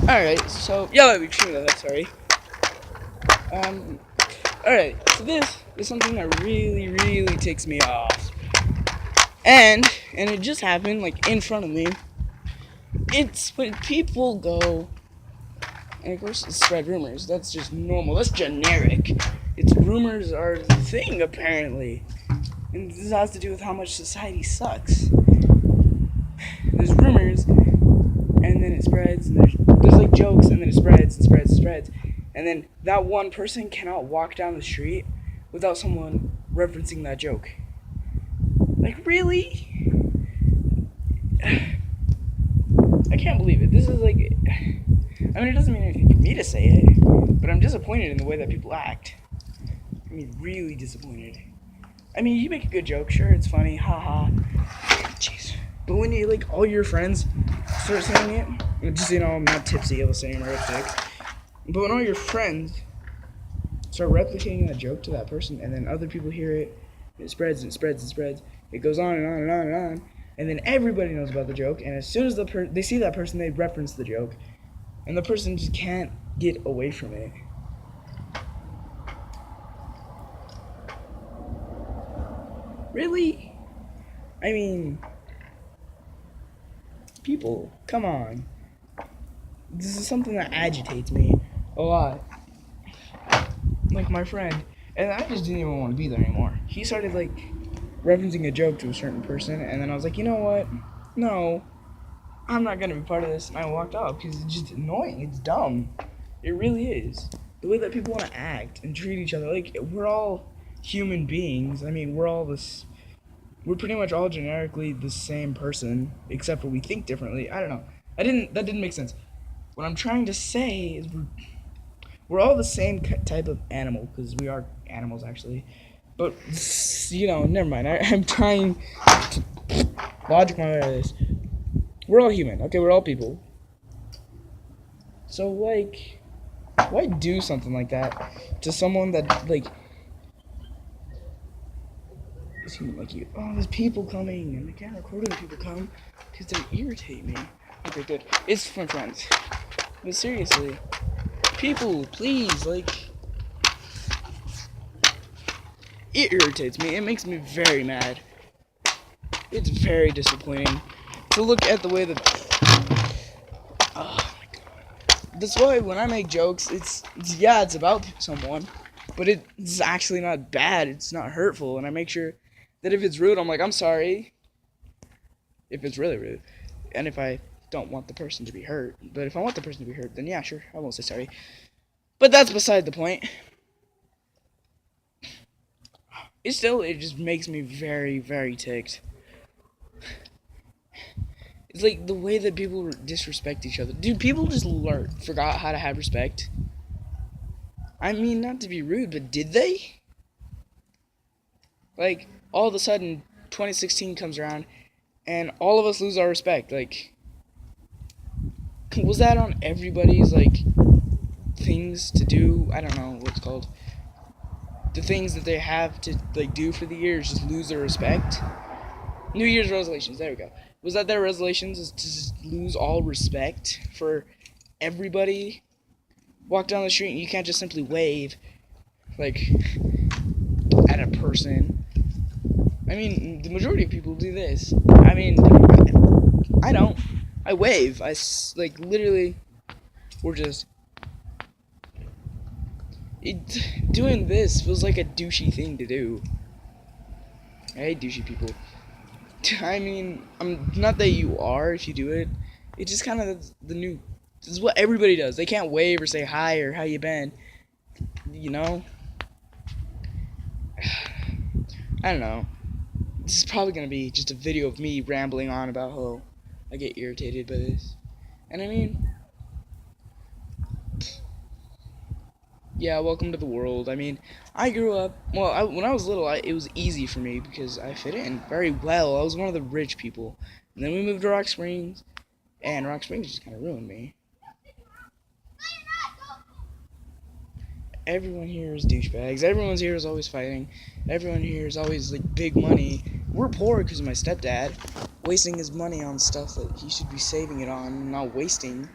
Alright, so yeah, we treated that. Sorry. Um. Alright, so this is something that really ticks me off, and it just happened like in front of me. It's when people go, and of course, spread rumors. That's just normal. That's generic. It's rumors are the thing apparently, and this has to do with how much society sucks. There's rumors, and then it spreads, and there's like jokes, and then it spreads and spreads and spreads, and then that one person cannot walk down the street without someone referencing that joke. Like, really? I can't believe it. This is like, I mean, it doesn't mean anything for me to say it, but I'm disappointed in the way that people act. I mean, really disappointed. I mean, you make a good joke, sure, it's funny, haha. Jeez. But when you, like, all your friends start saying it, just, I'm not tipsy, I was saying arithmetic, but when all your friends start replicating that joke to that person, and then other people hear it, it spreads and spreads and spreads, it goes on and on and on and on, and then everybody knows about the joke, and as soon as they see that person, they reference the joke, and the person just can't get away from it. Really? I mean, people, come on. This is something that agitates me a lot. Like my friend, and I just didn't even want to be there anymore. He started like referencing a joke to a certain person, and then I was like, you know what? No, I'm not gonna be part of this, and I walked off because it's just annoying. It's dumb. It really is. The way that people want to act and treat each other, like we're all human beings. I mean, we're pretty much all generically the same person, except for we think differently. I don't know. That didn't make sense. What I'm trying to say is we're all the same type of animal, because we are animals actually. But never mind. I'm trying to logic my way out of this. We're all human, okay? We're all people. So like, why do something like that to someone that like is human like you? Oh, there's people coming, and I can't record when people come because they irritate me. Okay, good. It's my friends. But seriously, people, please, like, it irritates me. It makes me very mad. It's very disappointing to look at the way that. Oh my god. That's why when I make jokes, it's about someone, but it's actually not bad. It's not hurtful, and I make sure that if it's rude, I'm like, I'm sorry. If it's really rude, and if I don't want the person to be hurt, but if I want the person to be hurt, then yeah, sure, I won't say sorry. But that's beside the point. It just makes me very ticked. It's like the way that people disrespect each other. Dude, people just forgot how to have respect. I mean, not to be rude, but did they? Like, all of a sudden, 2016 comes around, and all of us lose our respect. Like, was that on everybody's, like, things to do? I don't know what it's called. The things that they have to, like, do for the year is just lose their respect. New Year's resolutions, there we go. Was that their resolutions, is to just lose all respect for everybody? Walk down the street and you can't just simply wave, like, at a person. I mean, the majority of people do this. I mean, I don't. I wave. Like, literally, we're just... doing this feels like a douchey thing to do. I hate douchey people. I mean, not that you are if you do it. It's just kind of the new... This is what everybody does. They can't wave or say hi or how you been. You know? I don't know. This is probably going to be just a video of me rambling on about how I get irritated by this. And I mean... Yeah, welcome to the world. I mean, I grew up... Well, when I was little, it was easy for me because I fit in very well. I was one of the rich people. And then we moved to Rock Springs, and Rock Springs just kind of ruined me. Everyone here is douchebags. Everyone here is always fighting. Everyone here is always, like, big money. We're poor because of my stepdad wasting his money on stuff that he should be saving it on, not wasting.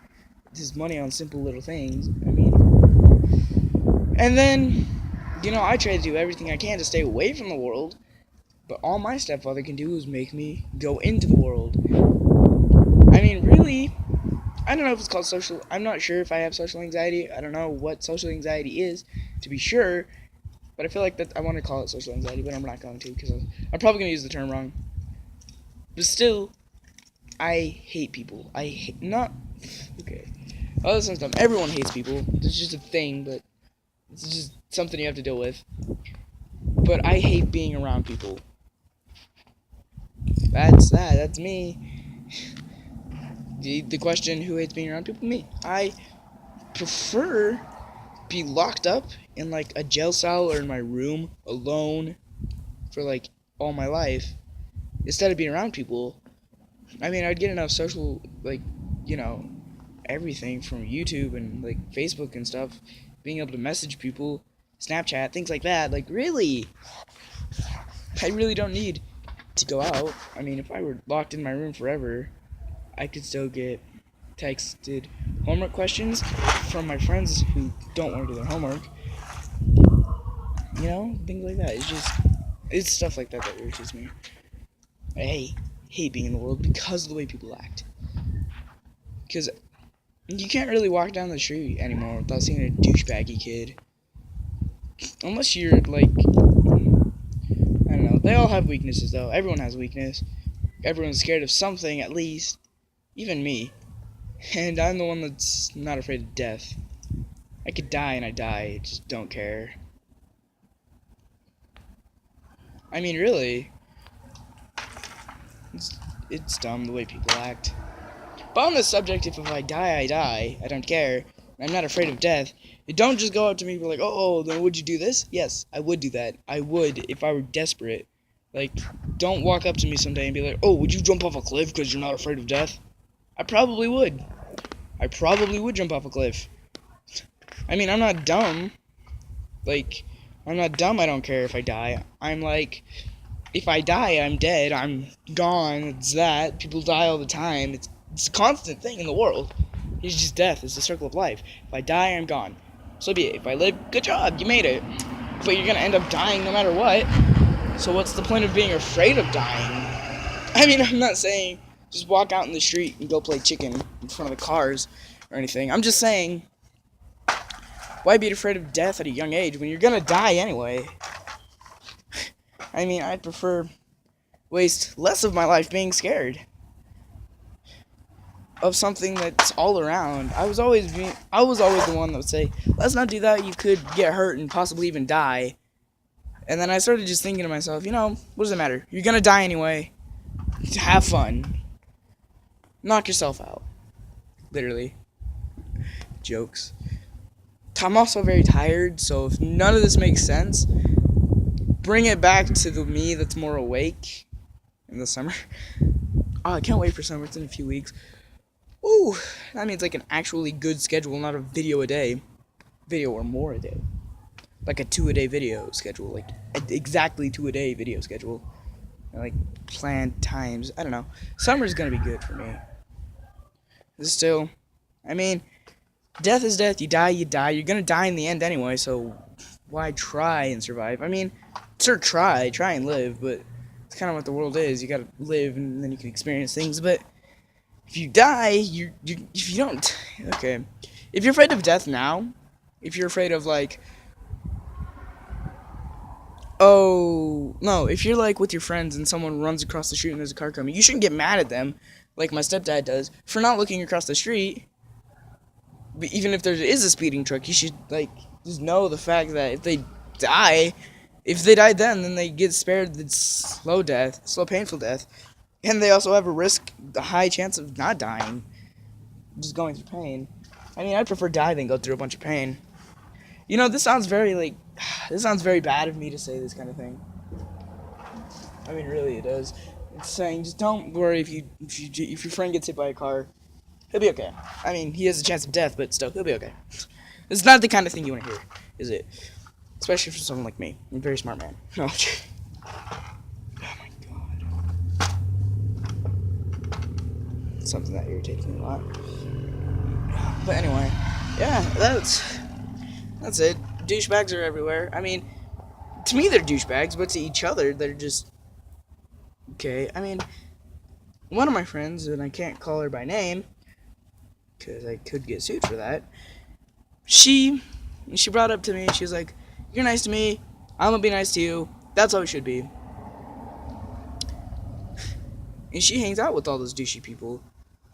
his money on simple little things. I mean, and then, I try to do everything I can to stay away from the world, but all my stepfather can do is make me go into the world. I mean, really, I don't know if it's called social. I'm not sure if I have social anxiety. I don't know what social anxiety is, to be sure. But I feel like that I want to call it social anxiety, but I'm not going to because I'm probably going to use the term wrong. But still, I hate people. I hate not. Okay. All this stuff. Everyone hates people. It's just a thing, but it's just something you have to deal with. But I hate being around people. That's that. That's me. The question, who hates being around people? Me. I prefer be locked up in like a jail cell or in my room alone for like all my life instead of being around people. I mean, I'd get enough social, like, everything from YouTube and like Facebook and stuff, being able to message people, Snapchat, things like that. Like, really, I really don't need to go out. I mean, if I were locked in my room forever, I could still get texted homework questions from my friends who don't want to do their homework. Things like that. It's stuff like that that irritates me. I hate being in the world because of the way people act. Because you can't really walk down the street anymore without seeing a douchebaggy kid. Unless you're like, I don't know. They all have weaknesses though. Everyone has weakness. Everyone's scared of something at least. Even me. And I'm the one that's not afraid of death. I could die and I die. I just don't care. I mean, really. It's dumb the way people act. But on this subject, if I die, I die. I don't care. I'm not afraid of death. Don't just go up to me and be like, oh, then would you do this? Yes, I would do that. I would if I were desperate. Like, don't walk up to me someday and be like, oh, would you jump off a cliff because you're not afraid of death? I probably would. I probably would jump off a cliff. I mean, I'm not dumb. Like, I'm not dumb, I don't care if I die. I'm like, if I die, I'm dead. I'm gone. It's that. People die all the time. It's a constant thing in the world. It's just death. It's the circle of life. If I die, I'm gone. So be it. If I live, good job. You made it. But you're going to end up dying no matter what. So what's the point of being afraid of dying? I mean, I'm not saying just walk out in the street and go play chicken in front of the cars or anything. I'm just saying, why be afraid of death at a young age when you're going to die anyway? I mean, I'd prefer waste less of my life being scared of something that's all around. I was always the one that would say, let's not do that, you could get hurt and possibly even die. And then I started just thinking to myself, what does it matter? You're gonna die anyway. Have fun. Knock yourself out. Literally. Jokes. I'm also very tired, so if none of this makes sense, bring it back to the me that's more awake in the summer. Oh, I can't wait for summer. It's in a few weeks. Ooh, that means like an actually good schedule, not a video a day. Video or more a day. Like a 2-a-day video schedule. Like exactly 2-a-day video schedule. Like planned times. I don't know. Summer's gonna be good for me. Still, I mean, death is death. You die, you die. You're gonna die in the end anyway, so why try and survive? I mean, sure, try and live, but it's kind of what the world is. You gotta live and then you can experience things, but if you die, if you don't, okay. If you're afraid of death now, if you're afraid of like, oh, no, if you're like with your friends and someone runs across the street and there's a car coming, you shouldn't get mad at them, like my stepdad does, for not looking across the street. But even if there is a speeding truck, you should, like, just know the fact that if they die then they get spared the slow painful death. And they also have a high chance of not dying, just going through pain. I mean, I'd prefer die than go through a bunch of pain. This sounds very, bad of me to say this kind of thing. I mean, really, it does. It's saying, just don't worry if your friend gets hit by a car. He'll be okay. I mean, he has a chance of death, but still, he'll be okay. It's not the kind of thing you want to hear, is it? Especially for someone like me. I'm a very smart man. No. Something that irritates me a lot. But anyway, yeah, that's it. Douchebags are everywhere. I mean, to me they're douchebags, but to each other they're just okay. I mean, one of my friends, and I can't call her by name because I could get sued for that. She brought up to me. She was like, "You're nice to me. I'm gonna be nice to you. That's how it should be." And she hangs out with all those douchey people.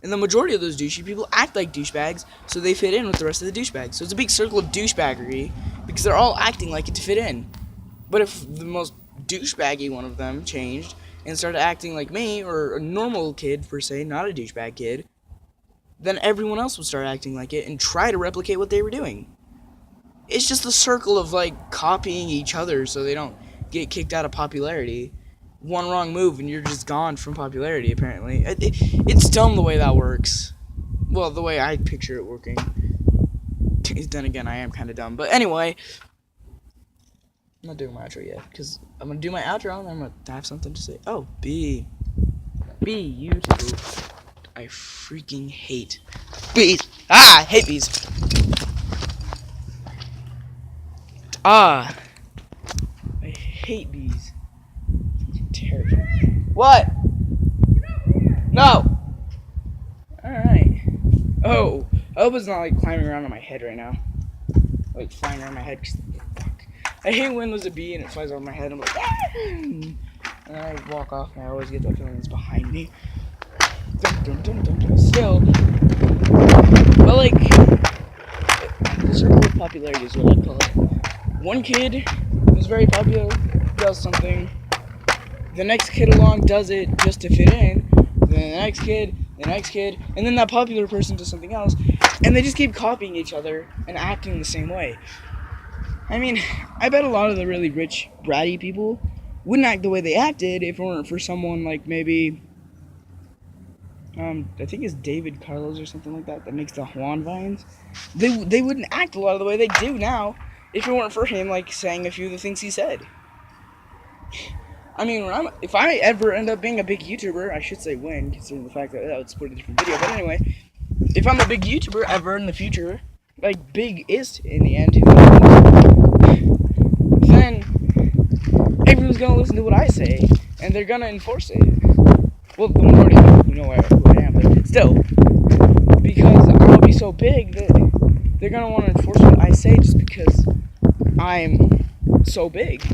And the majority of those douchey people act like douchebags, so they fit in with the rest of the douchebags. So it's a big circle of douchebaggery, because they're all acting like it to fit in. But if the most douchebaggy one of them changed and started acting like me, or a normal kid per se, not a douchebag kid, then everyone else would start acting like it and try to replicate what they were doing. It's just a circle of, like, copying each other so they don't get kicked out of popularity. One wrong move and you're just gone from popularity, apparently. It's dumb the way that works. Well, the way I picture it working. Then again, I am kind of dumb. But anyway, I'm not doing my outro yet, because I'm going to do my outro and I'm going to have something to say. Oh, be YouTube. I freaking hate bees. I hate bees. I hate bees. Terrifying. What? No. Alright. Oh, I hope it's not like climbing around on my head right now. Like flying around my head. Fuck. I hate when there's a bee and it flies over my head. I'm like, ah! And then I walk off and I always get that feeling it's behind me. Dun, dun, dun, dun. Still, but like, the circle of popularity is what I call it. One kid who's very popular does something. The next kid along does it just to fit in. Then the next kid, and then that popular person does something else. And they just keep copying each other and acting the same way. I mean, I bet a lot of the really rich, bratty people wouldn't act the way they acted if it weren't for someone like maybe, I think it's David Carlos or something like that makes the Juan vines. They wouldn't act a lot of the way they do now if it weren't for him, like, saying a few of the things he said. I mean, if I ever end up being a big YouTuber, I should say when, considering the fact that would split a different video. But anyway, if I'm a big YouTuber ever in the future, like big-ist in the end, then everyone's gonna listen to what I say, and they're gonna enforce it. Well, the majority of people who know who I am, but still, because I'll be so big that they're gonna want to enforce what I say just because I'm so big.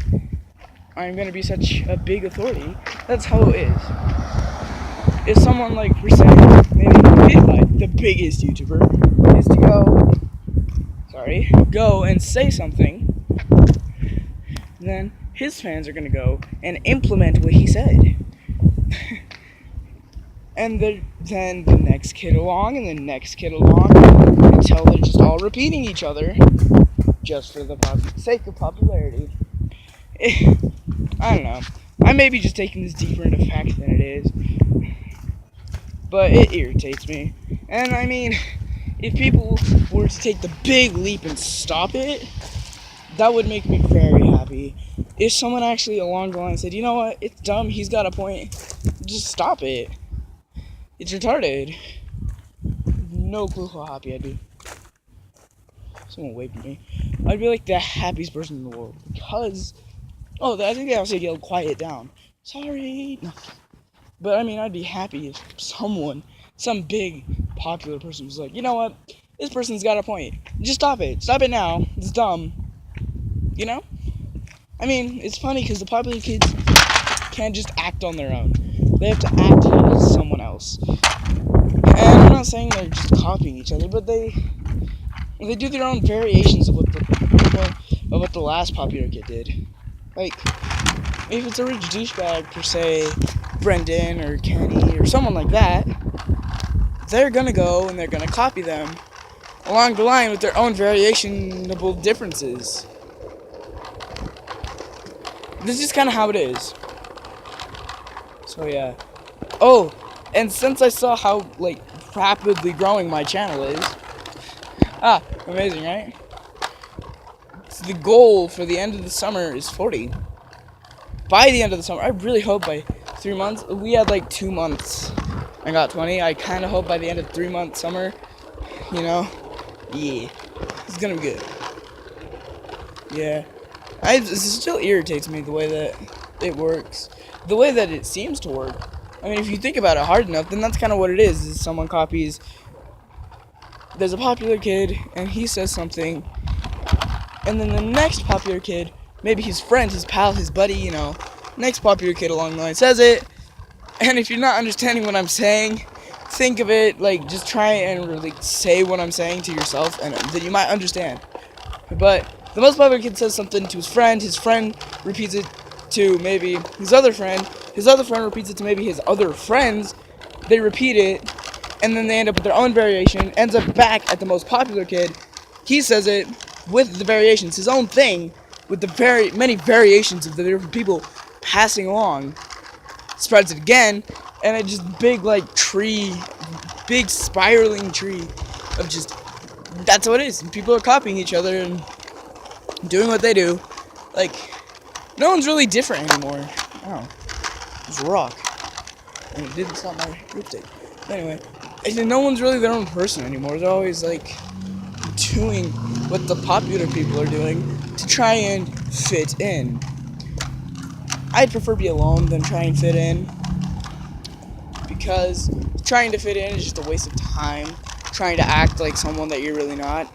I'm gonna be such a big authority. That's how it is. If someone, like, per se, maybe the biggest YouTuber, is to go and say something, then his fans are gonna go and implement what he said. And then the next kid along, and the next kid along, until they're just all repeating each other, just for the sake of popularity. I don't know. I may be just taking this deeper into fact than it is. But it irritates me. And I mean, if people were to take the big leap and stop it, that would make me very happy. If someone actually along the line said, you know what, it's dumb, he's got a point, just stop it. It's retarded. No clue how happy I'd be. Someone waved at me. I'd be like the happiest person in the world. Because, I think they also yelled, quiet down. Sorry. No. But I mean, I'd be happy if some big popular person was like, you know what, this person's got a point. Just stop it. Stop it now. It's dumb. You know? I mean, it's funny because the popular kids can't just act on their own. They have to act as someone else. And I'm not saying they're just copying each other, but they do their own variations of what the last popular kid did. Like, if it's a rich douchebag per se, Brendan or Kenny or someone like that, they're gonna go and they're gonna copy them along the line with their own variationable differences. This is kind of how it is. So yeah. Oh, and since I saw how, like, rapidly growing my channel is, amazing, right? So the goal for the end of the summer is 40. By the end of the summer, I really hope by 3 months. We had like 2 months. I got 20. I kind of hope by the end of 3 months summer You know? Yeah. It's gonna be good. Yeah. It still irritates me the way that it works. The way that it seems to work. I mean, if you think about it hard enough, then that's kind of what it is someone copies. There's a popular kid, and he says something, and then the next popular kid, maybe his friend, his pal, his buddy, you know, next popular kid along the line says it, and if you're not understanding what I'm saying, think of it, like, just try and really say what I'm saying to yourself, and then you might understand. But the most popular kid says something to his friend repeats it to maybe his other friend repeats it to maybe his other friends, they repeat it, and then they end up with their own variation, ends up back at the most popular kid, he says it with the variations, his own thing, with the many variations of the different people passing along, spreads it again, and it just big spiraling tree of just, that's what it is, and people are copying each other and doing what they do. Like, no one's really different anymore. Oh, it's a rock, and it didn't stop my riptide. Anyway, no one's really their own person anymore. They're always like doing what the popular people are doing to try and fit in. I'd prefer to be alone than try and fit in, because trying to fit in is just a waste of time. Trying to act like someone that you're really not.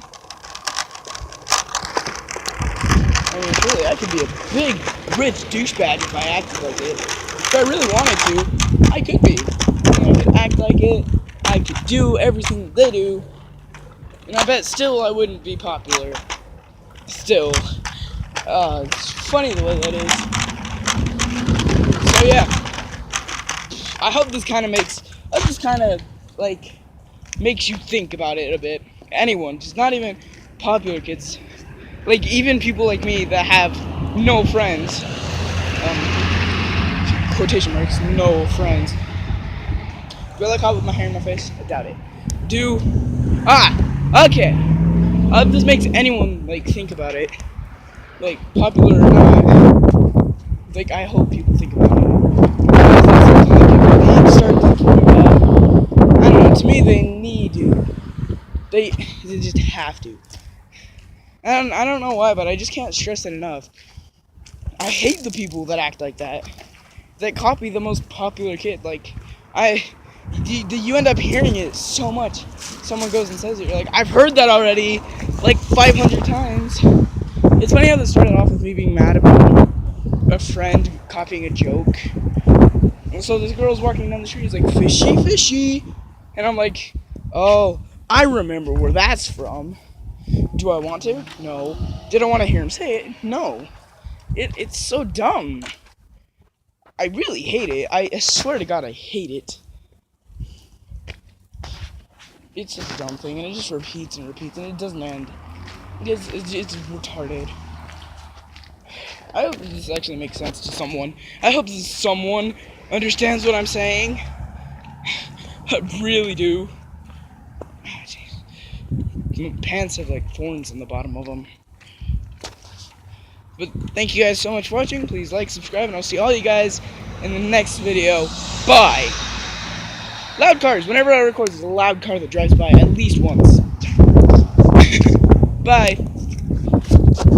I mean, really, I could be a big, rich douchebag if I acted like it. If I really wanted to, I could be. I could act like it. I could do everything that they do. And I bet still I wouldn't be popular. Still. It's funny the way that is. So yeah. I hope this kind of makes you think about it a bit. Anyone, just not even popular kids. Like, even people like me that have no friends. Quotation marks, no friends. Do I look hot with my hair in my face? I doubt it. Okay. If this makes anyone, like, think about it, like, popular or not, like, I hope people think about it. Because that's something that people need to start thinking about. I don't know, to me, they need to. They just have to. And I don't know why, but I just can't stress it enough. I hate the people that act like that. That copy the most popular kid. Like, you end up hearing it so much. Someone goes and says it, you're like, I've heard that already, like 500 times. It's funny how this started off with me being mad about a friend copying a joke. And so this girl's walking down the street, she's like, fishy, fishy. And I'm like, oh, I remember where that's from. Do I want to? No. Did I want to hear him say it? No. It's so dumb. I really hate it. I swear to God, I hate it. It's just a dumb thing, and it just repeats and repeats, and it doesn't end. It's retarded. I hope this actually makes sense to someone. I hope this someone understands what I'm saying. I really do. My pants have like thorns in the bottom of them. But thank you guys so much for watching. Please like, subscribe, and I'll see all you guys in the next video. Bye! Loud cars. Whenever I record, there's a loud car that drives by at least once. Bye.